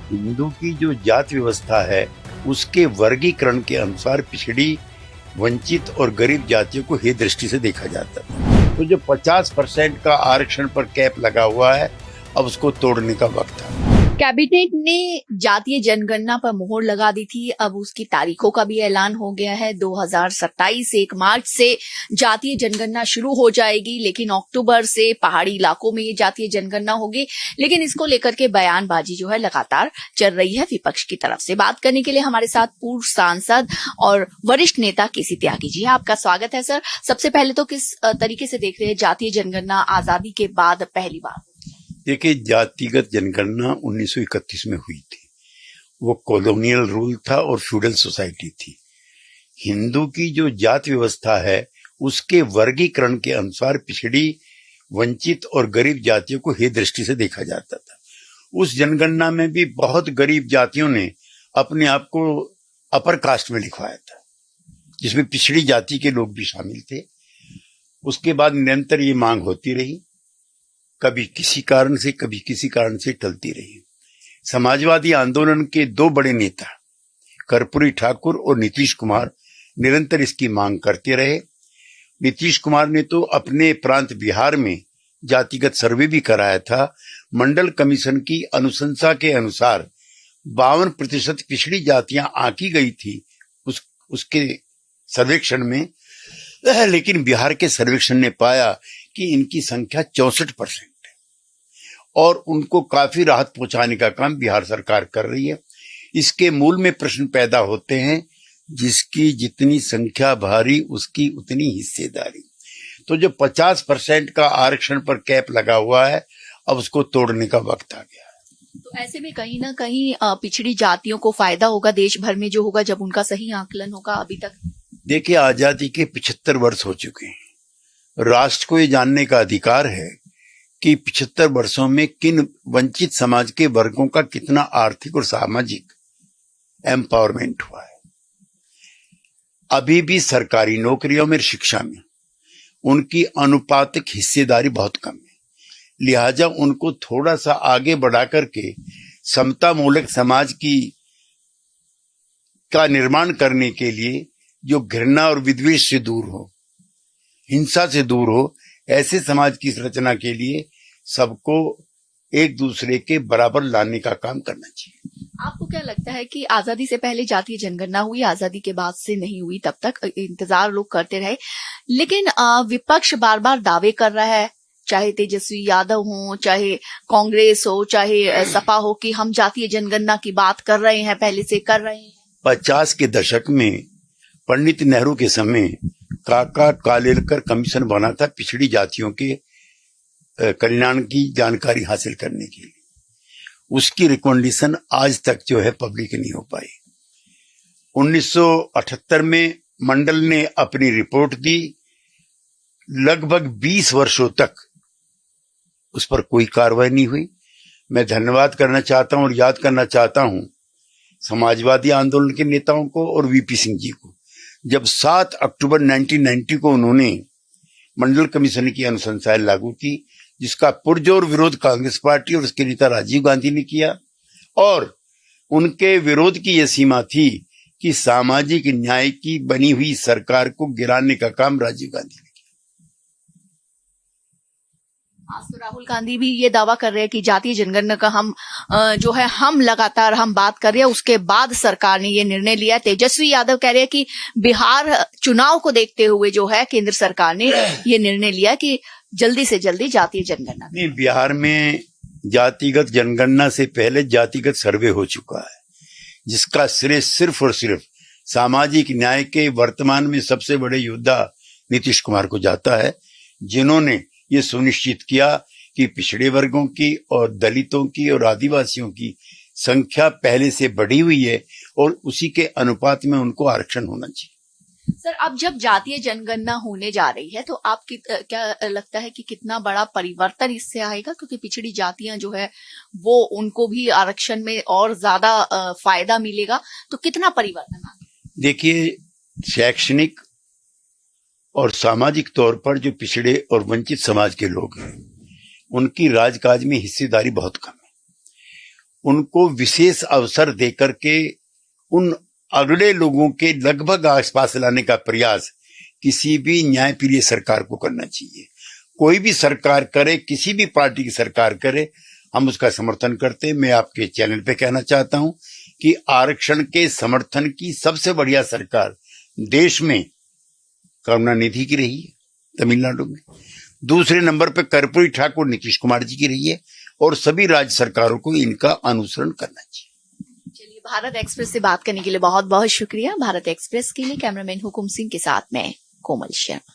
हिंदू की जो जाति व्यवस्था है उसके वर्गीकरण के अनुसार पिछड़ी, वंचित और गरीब जातियों को हे दृष्टि से देखा जाता था। तो जो 50% का आरक्षण पर कैप लगा हुआ है, अब उसको तोड़ने का वक्त है। कैबिनेट ने जातीय जनगणना पर मुहर लगा दी थी। अब उसकी तारीखों का भी ऐलान हो गया है। 2027 1 मार्च से जातीय जनगणना शुरू हो जाएगी, लेकिन अक्टूबर से पहाड़ी इलाकों में ये जातीय जनगणना होगी। लेकिन इसको लेकर के बयानबाजी जो है लगातार चल रही है विपक्ष की तरफ से। बात करने के लिए हमारे साथ पूर्व सांसद और वरिष्ठ नेता केसी त्यागी जी हैं। आपका स्वागत है सर। सबसे पहले तो किस तरीके से देख रहे हैं जातीय जनगणना आजादी के बाद पहली बार? देखिए, जातिगत जनगणना 1931 में हुई थी। वो कॉलोनियल रूल था और फ्यूडल सोसाइटी थी। हिंदू की जो जाति व्यवस्था है उसके वर्गीकरण के अनुसार पिछड़ी, वंचित और गरीब जातियों को हे दृष्टि से देखा जाता था। उस जनगणना में भी बहुत गरीब जातियों ने अपने आप को अपर कास्ट में लिखवाया था, जिसमें पिछड़ी जाति के लोग भी शामिल थे। उसके बाद निरंतर ये मांग होती रही, कभी किसी कारण से कभी किसी कारण से टलती रही। समाजवादी आंदोलन के दो बड़े नेता कर्पूरी ठाकुर और नीतीश कुमार निरंतर इसकी मांग करते रहे। नीतीश कुमार ने तो अपने प्रांत बिहार में जातिगत सर्वे भी कराया था। मंडल कमीशन की अनुशंसा के अनुसार 52% पिछड़ी जातियां आंकी गई थी उसके सर्वेक्षण में, लेकिन बिहार के सर्वेक्षण ने पाया कि इनकी संख्या 64% है और उनको काफी राहत पहुंचाने का काम बिहार सरकार कर रही है। इसके मूल में प्रश्न पैदा होते हैं, जिसकी जितनी संख्या भारी उसकी उतनी हिस्सेदारी। तो जो 50% का आरक्षण पर कैप लगा हुआ है, अब उसको तोड़ने का वक्त आ गया है। तो ऐसे में कहीं ना कहीं पिछड़ी जातियों को फायदा होगा देश भर में जो होगा, जब उनका सही आकलन होगा। अभी तक देखिए, आजादी के 75 वर्ष हो चुके हैं। राष्ट्र को ये जानने का अधिकार है कि 75 वर्षों में किन वंचित समाज के वर्गों का कितना आर्थिक और सामाजिक एम्पावरमेंट हुआ है। अभी भी सरकारी नौकरियों में, शिक्षा में उनकी अनुपातिक हिस्सेदारी बहुत कम है। लिहाजा उनको थोड़ा सा आगे बढ़ा करके समता मूलक समाज का निर्माण करने के लिए, जो घृणा और विद्वेष से दूर हो, हिंसा से दूर हो, ऐसे समाज की रचना के लिए सबको एक दूसरे के बराबर लाने का काम करना चाहिए। आपको क्या लगता है कि आजादी से पहले जातीय जनगणना हुई, आजादी के बाद से नहीं हुई, तब तक इंतजार लोग करते रहे, लेकिन विपक्ष बार बार दावे कर रहा है, चाहे तेजस्वी यादव हो, चाहे कांग्रेस हो, चाहे सपा हो, कि हम जातीय जनगणना की बात कर रहे हैं, पहले से कर रहे हैं। 50 के दशक में पंडित नेहरू के समय काका कालेलकर कमीशन बना था पिछड़ी जातियों के कल्याण की जानकारी हासिल करने के लिए। उसकी रिकमेंडेशन आज तक जो है पब्लिक नहीं हो पाई। 1978 में मंडल ने अपनी रिपोर्ट दी। लगभग 20 वर्षों तक उस पर कोई कार्रवाई नहीं हुई। मैं धन्यवाद करना चाहता हूं और याद करना चाहता हूं समाजवादी आंदोलन के नेताओं को और वीपी सिंह जी को, जब 7 अक्टूबर 1990 को उन्होंने मंडल कमीशन की अनुशंसाएं लागू की, जिसका पुरजोर विरोध कांग्रेस पार्टी और उसके नेता राजीव गांधी ने किया। और उनके विरोध की यह सीमा थी कि सामाजिक न्याय की बनी हुई सरकार को गिराने का काम राजीव गांधी ने किया। आज तो राहुल गांधी भी ये दावा कर रहे हैं कि जातीय जनगणना का हम लगातार बात कर रहे हैं, उसके बाद सरकार ने ये निर्णय लिया। तेजस्वी यादव कह रहे हैं कि बिहार चुनाव को देखते हुए जो है केंद्र सरकार ने ये निर्णय लिया कि जल्दी से जल्दी जातीय जनगणना। नहीं, बिहार में जातिगत जनगणना से पहले जातिगत सर्वे हो चुका है, जिसका श्रेय सिर्फ और सिर्फ सामाजिक न्याय के वर्तमान में सबसे बड़े योद्धा नीतीश कुमार को जाता है, जिन्होंने ये सुनिश्चित किया कि पिछड़े वर्गों की और दलितों की और आदिवासियों की संख्या पहले से बढ़ी हुई है और उसी के अनुपात में उनको आरक्षण होना चाहिए। सर, अब जब जातीय जनगणना होने जा रही है, तो आप क्या लगता है कि कितना बड़ा परिवर्तन इससे आएगा? क्योंकि पिछड़ी जातियां जो है वो उनको भी आरक्षण में और ज्यादा फायदा मिलेगा, तो कितना परिवर्तन आएगा? देखिए, शैक्षणिक और सामाजिक तौर पर जो पिछड़े और वंचित समाज के लोग हैं, उनकी राजकाज में हिस्सेदारी बहुत कम है। उनको विशेष अवसर देकर के उन अगड़े लोगों के लगभग आसपास लाने का प्रयास किसी भी न्यायप्रिय सरकार को करना चाहिए। कोई भी सरकार करे, किसी भी पार्टी की सरकार करे, हम उसका समर्थन करते हैं। मैं आपके चैनल पे कहना चाहता हूं कि आरक्षण के समर्थन की सबसे बढ़िया सरकार देश में करुणानिधि की रही है तमिलनाडु में, दूसरे नंबर पे कर्पूरी ठाकुर नीतीश कुमार जी की रही है, और सभी राज्य सरकारों को इनका अनुसरण करना चाहिए। चलिए, भारत एक्सप्रेस से बात करने के लिए बहुत बहुत शुक्रिया। भारत एक्सप्रेस के लिए कैमरामैन हुकुम सिंह के साथ मैं कोमल शर्मा।